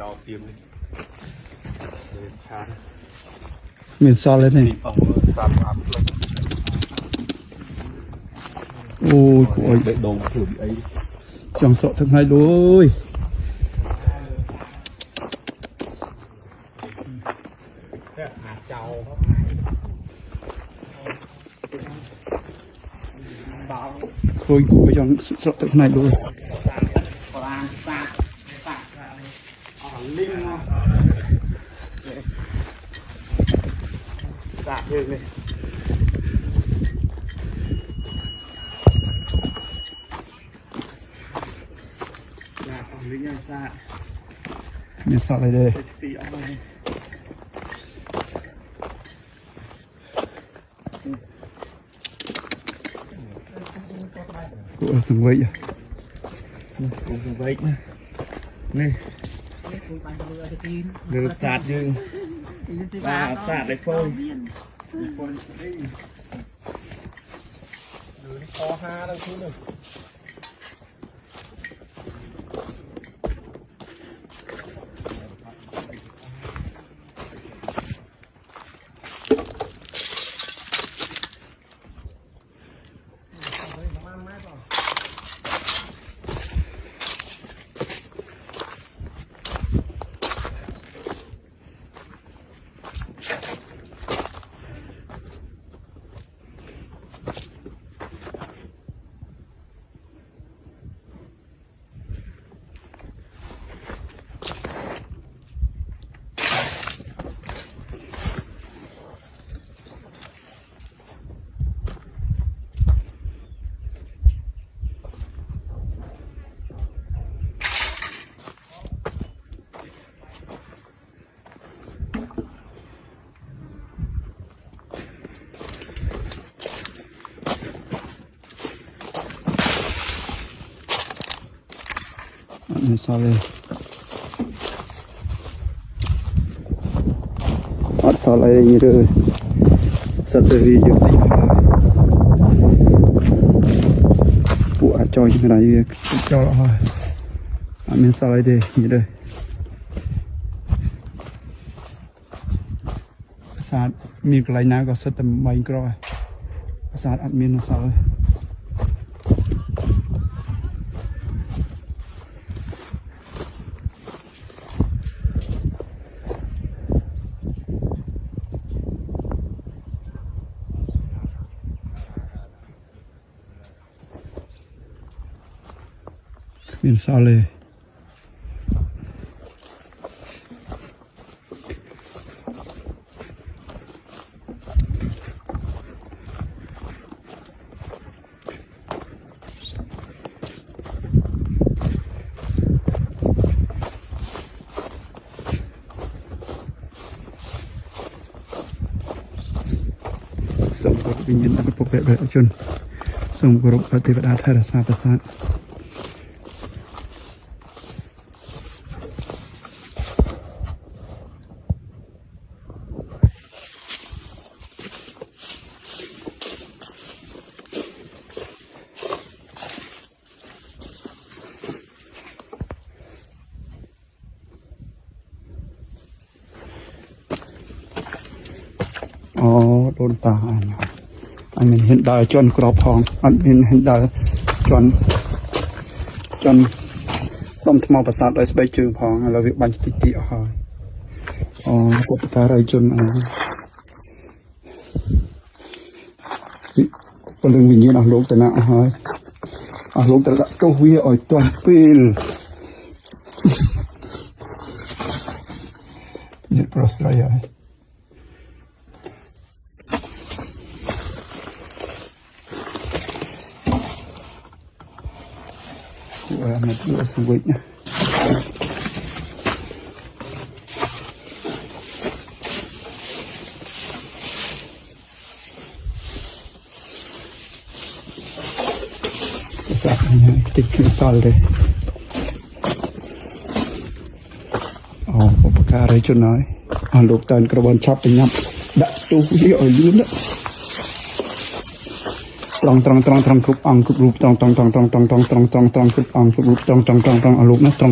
cho tiêm đi mình so lên này ôi ôi để đồ thử bị ấy chẳng sợ thằng hai đôi khôi của chẳng sợ thằng này đôi mình sợ lại đây của sừng vây sừng vây này được sạt nhưng và sạt đấy phôi khó ha đâu chứ được mình so lên bắt so lại như rồi sắp tới video này của cho những cái này cho nó thôi mình so lại đây như đây sátมีcái nào có sắp tới mấy cái rồi sát admin nó sao mình sao lênส่งกรวิญญาณอันปกเปรตชนส่งกรปฏิบัติธรรมศาสตร์ศาสตร์อ๋อโดนตาอันนี้เห็นได้จนกรอบทองอันนี้เห็นได้จนต้มทมประสาทได้สบายจืดพองเราวิบัญจิติหอยอ๋อกดตาไรจนคนเรื่องวิญญาณลูกแต่หน้าหอยลูกแต่ละก็วิ่งอ่อยตัวปีนเนี่ยโปรสไรอ่ะมันเยอะสวยนะสักนี่ติดขึ้นซอลเลยอ๋ออุปการอะไรจนน้อยลูกตอนกระบวนชับไปยับดักตู้เลี้ยลืมแล้วตรงคุบอังคุบรูปตรงคุบอังคุบรูปตรงคุบอังคุบรูปตรงเอาลูกนะตรง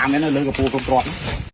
tam cái nó lưỡi cái pua con tròn